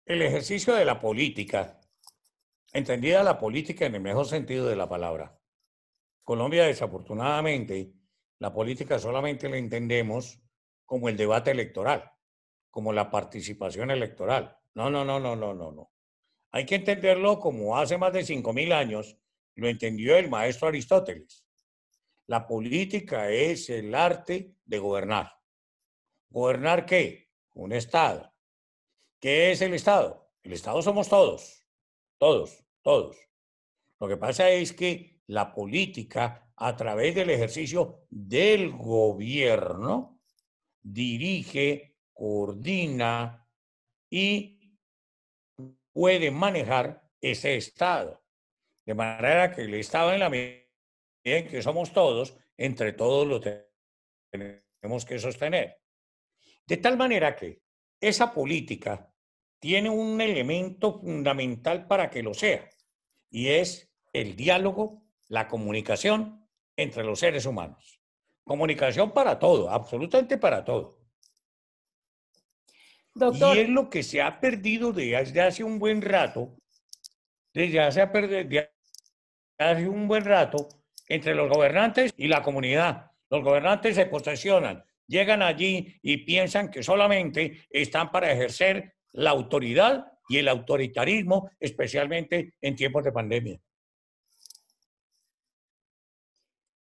el ejercicio de la política, entendida la política en el mejor sentido de la palabra. Colombia, desafortunadamente, la política solamente la entendemos como el debate electoral, como la participación electoral. No, no, no, no, no, no, no. Hay que entenderlo como hace más de 5.000 años lo entendió el maestro Aristóteles. La política es el arte de gobernar. ¿Gobernar qué? Un Estado. ¿Qué es el Estado? El Estado somos todos, todos, todos. Lo que pasa es que la política, a través del ejercicio del gobierno, dirige, coordina y puede manejar ese Estado. De manera que el Estado, en la medida en que somos todos, entre todos lo tenemos que sostener. De tal manera que esa política tiene un elemento fundamental para que lo sea, y es el diálogo, la comunicación entre los seres humanos. Comunicación para todo, absolutamente para todo. Doctor. Y es lo que se ha perdido desde hace un buen rato, hace un buen rato entre los gobernantes y la comunidad. Los gobernantes se posesionan, llegan allí y piensan que solamente están para ejercer la autoridad y el autoritarismo, especialmente en tiempos de pandemia.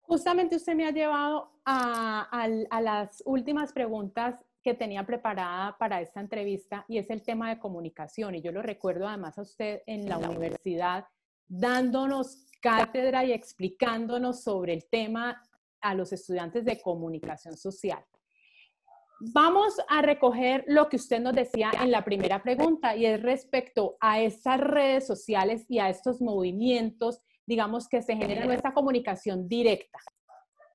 Justamente usted me ha llevado a las últimas preguntas que tenía preparada para esta entrevista, y es el tema de comunicación. Y yo lo recuerdo además a usted en la universidad dándonos cátedra y explicándonos sobre el tema a los estudiantes de comunicación social. Vamos a recoger lo que usted nos decía en la primera pregunta, y es respecto a estas redes sociales y a estos movimientos, digamos, que se genera nuestra comunicación directa.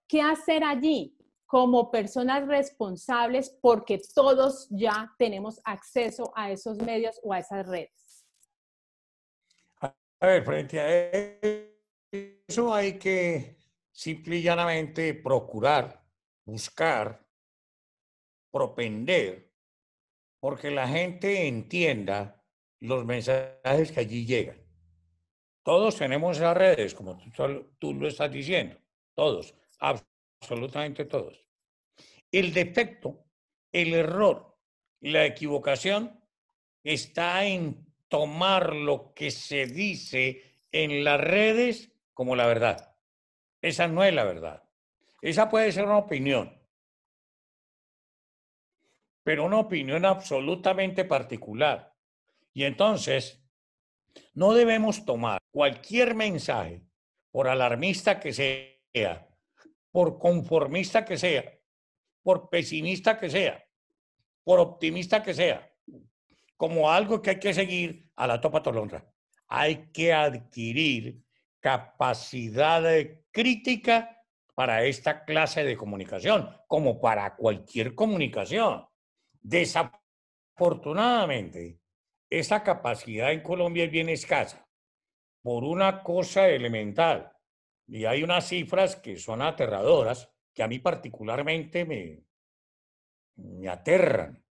¿Qué hacer allí como personas responsables, porque todos ya tenemos acceso a esos medios o a esas redes? A ver, frente a eso hay que simple y llanamente procurar, buscar, propender, porque la gente entienda los mensajes que allí llegan. Todos tenemos esas redes, como tú lo estás diciendo, todos, absolutamente todos. El defecto, el error, la equivocación está en tomar lo que se dice en las redes como la verdad. Esa no es la verdad. Esa puede ser una opinión, pero una opinión absolutamente particular. Y entonces, no debemos tomar cualquier mensaje, por alarmista que sea, por conformista que sea, por pesimista que sea, por optimista que sea, como algo que hay que seguir a la topa tolondra. Hay que adquirir capacidad de crítica para esta clase de comunicación, como para cualquier comunicación. Desafortunadamente, esa capacidad en Colombia es bien escasa por una cosa elemental. Y hay unas cifras que son aterradoras, que a mí particularmente me aterran.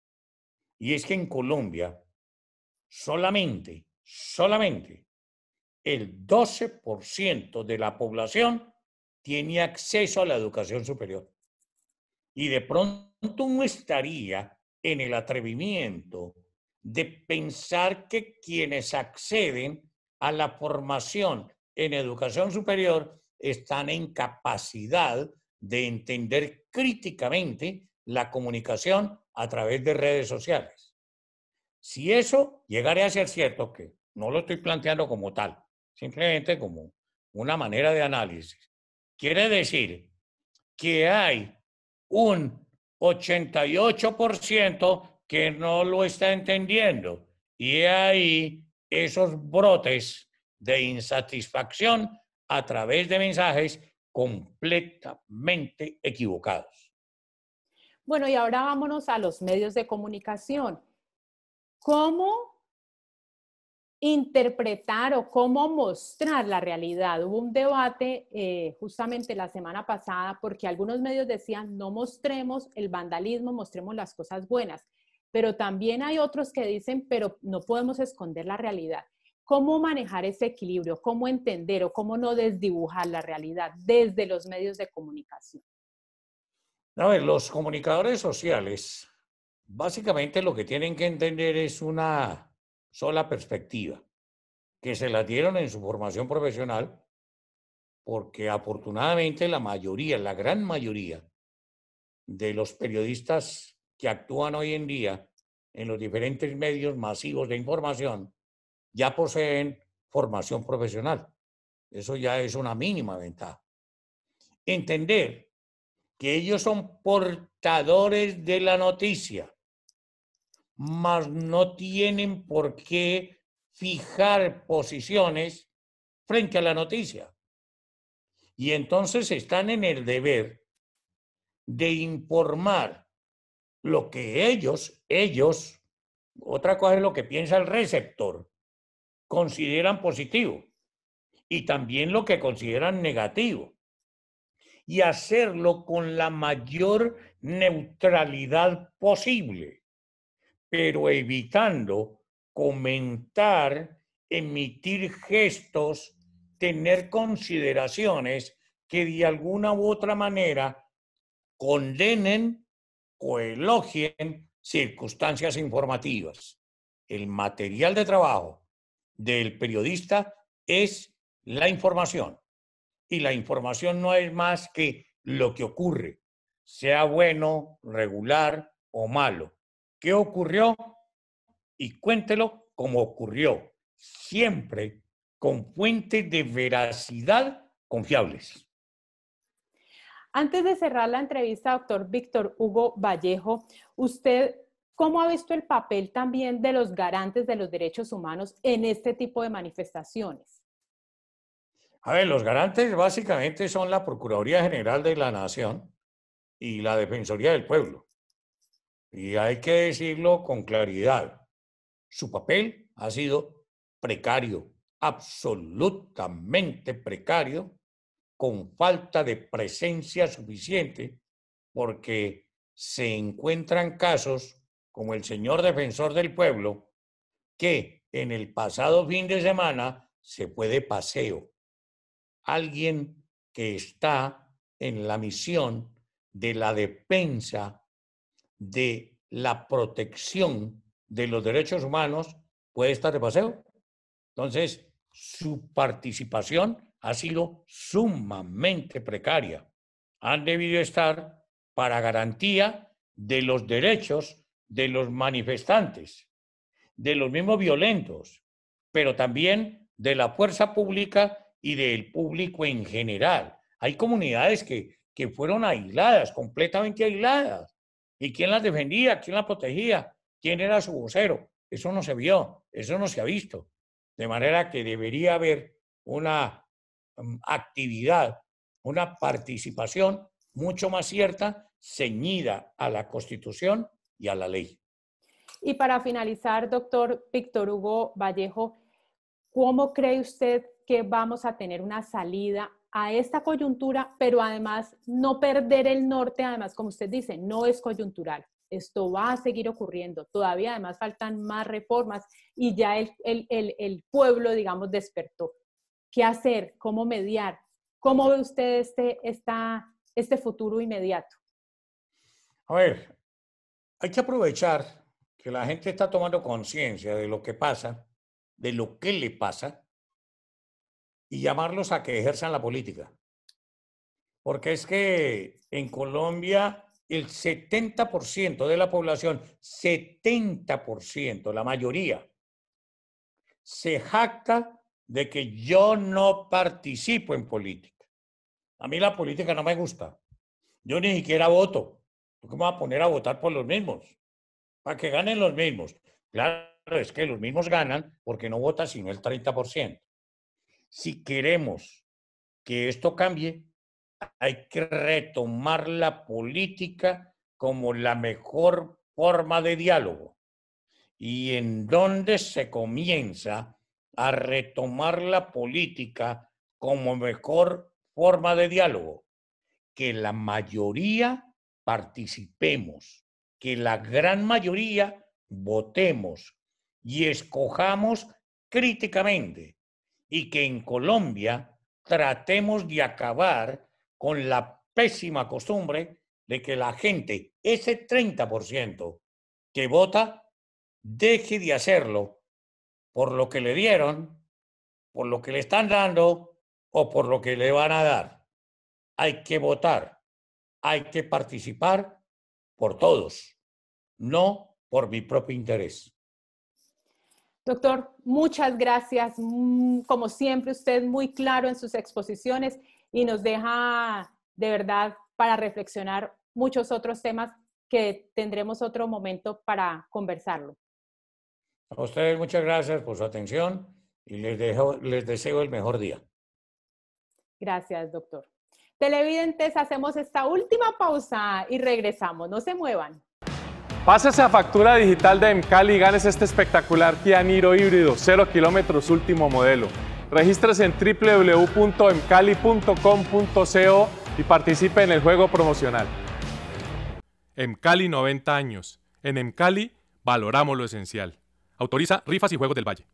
Y es que en Colombia solamente el 12% de la población tiene acceso a la educación superior. Y de pronto uno estaría en el atrevimiento de pensar que quienes acceden a la formación en educación superior están en capacidad de entender críticamente la comunicación a través de redes sociales. Si eso llegara a ser cierto, que no lo estoy planteando como tal, simplemente como una manera de análisis, quiere decir que hay un 88% que no lo está entendiendo, y ahí esos brotes de insatisfacción a través de mensajes completamente equivocados. Bueno, y ahora vámonos a los medios de comunicación. ¿Cómo interpretar o cómo mostrar la realidad? Hubo un debate justamente la semana pasada, porque algunos medios decían no mostremos el vandalismo, mostremos las cosas buenas, pero también hay otros que dicen pero no podemos esconder la realidad. ¿Cómo manejar ese equilibrio? ¿Cómo entender o cómo no desdibujar la realidad desde los medios de comunicación? A ver, los comunicadores sociales Básicamente lo que tienen que entender es una sola perspectiva, que se la dieron en su formación profesional, porque afortunadamente la mayoría, la gran mayoría de los periodistas que actúan hoy en día en los diferentes medios masivos de información ya poseen formación profesional. Eso ya es una mínima ventaja. Entender que ellos son portadores de la noticia, mas no tienen por qué fijar posiciones frente a la noticia. Y entonces están en el deber de informar lo que ellos, otra cosa es lo que piensa el receptor, consideran positivo y también lo que consideran negativo. Y hacerlo con la mayor neutralidad posible, pero evitando comentar, emitir gestos, tener consideraciones que de alguna u otra manera condenen o elogien circunstancias informativas. El material de trabajo del periodista es la información. Y la información no es más que lo que ocurre, sea bueno, regular o malo. ¿Qué ocurrió? Y cuéntelo como ocurrió, siempre con fuentes de veracidad confiables. Antes de cerrar la entrevista, doctor Víctor Hugo Vallejo, ¿usted cómo ha visto el papel también de los garantes de los derechos humanos en este tipo de manifestaciones? A ver, los garantes básicamente son la Procuraduría General de la Nación y la Defensoría del Pueblo. Y hay que decirlo con claridad. Su papel ha sido precario, absolutamente precario, con falta de presencia suficiente, porque se encuentran casos como el señor defensor del pueblo, que en el pasado fin de semana se fue de paseo. Alguien que está en la misión de la defensa, de la protección de los derechos humanos, puede estar de paseo. Entonces, su participación ha sido sumamente precaria. Han debido estar para garantía de los derechos de los manifestantes, de los mismos violentos, pero también de la fuerza pública y del público en general. Hay comunidades que fueron aisladas, completamente aisladas. ¿Y quién las defendía? ¿Quién las protegía? ¿Quién era su vocero? Eso no se vio, eso no se ha visto. De manera que debería haber una actividad, una participación mucho más cierta, ceñida a la Constitución y a la ley. Y para finalizar, doctor Víctor Hugo Vallejo, ¿cómo cree usted que vamos a tener una salida a esta coyuntura, pero además no perder el norte? Además, como usted dice, no es coyuntural. Esto va a seguir ocurriendo. Todavía además faltan más reformas y ya el pueblo, digamos, despertó. ¿Qué hacer? ¿Cómo mediar? ¿Cómo ve usted este futuro inmediato? A ver, hay que aprovechar que la gente está tomando conciencia de lo que pasa, de lo que le pasa, y llamarlos a que ejerzan la política. Porque es que en Colombia el 70% de la población, 70%, la mayoría, se jacta de que yo no participo en política. A mí la política no me gusta. Yo ni siquiera voto. ¿Cómo me voy a poner a votar por los mismos? Para que ganen los mismos. Claro, es que los mismos ganan porque no vota sino el 30%. Si queremos que esto cambie, hay que retomar la política como la mejor forma de diálogo. ¿Y en dónde se comienza a retomar la política como mejor forma de diálogo? Que la mayoría participemos, que la gran mayoría votemos y escojamos críticamente, y que en Colombia tratemos de acabar con la pésima costumbre de que la gente, ese 30%, que vota deje de hacerlo por lo que le dieron, por lo que le están dando o por lo que le van a dar. Hay que votar, hay que participar por todos, no por mi propio interés. Doctor, muchas gracias. Como siempre, usted muy claro en sus exposiciones y nos deja de verdad para reflexionar muchos otros temas que tendremos otro momento para conversarlo. A ustedes muchas gracias por su atención y les deseo el mejor día. Gracias, doctor. Televidentes, hacemos esta última pausa y regresamos. No se muevan. Pásese a factura digital de Emcali y ganes este espectacular Kia Niro híbrido, 0 kilómetros último modelo. Regístrese en www.emcali.com.co y participe en el juego promocional. Emcali 90 años. En Emcali valoramos lo esencial. Autoriza rifas y juegos del Valle.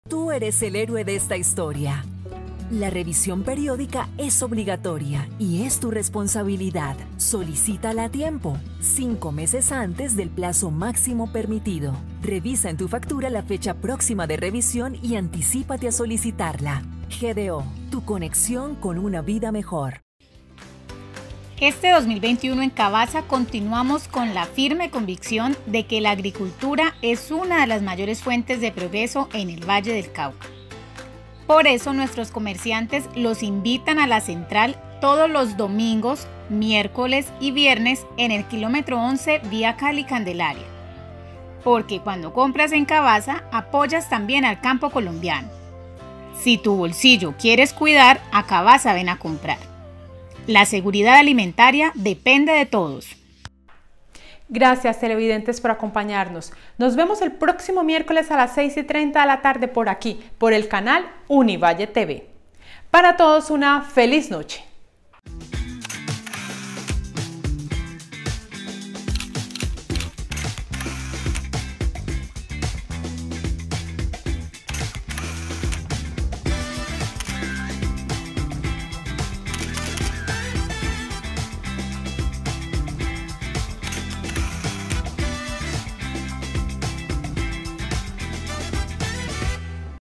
Tú eres el héroe de esta historia. La revisión periódica es obligatoria y es tu responsabilidad. Solicítala a tiempo, 5 meses antes del plazo máximo permitido. Revisa en tu factura la fecha próxima de revisión y anticípate a solicitarla. GDO, tu conexión con una vida mejor. Este 2021 en Cavaza continuamos con la firme convicción de que la agricultura es una de las mayores fuentes de progreso en el Valle del Cauca. Por eso nuestros comerciantes los invitan a la central todos los domingos, miércoles y viernes en el kilómetro 11 vía Cali-Candelaria. Porque cuando compras en Cavaza, apoyas también al campo colombiano. Si tu bolsillo quieres cuidar, a Cavaza ven a comprar. La seguridad alimentaria depende de todos. Gracias, televidentes, por acompañarnos. Nos vemos el próximo miércoles a las 6:30 de la tarde por aquí, por el canal Univalle TV. Para todos, una feliz noche.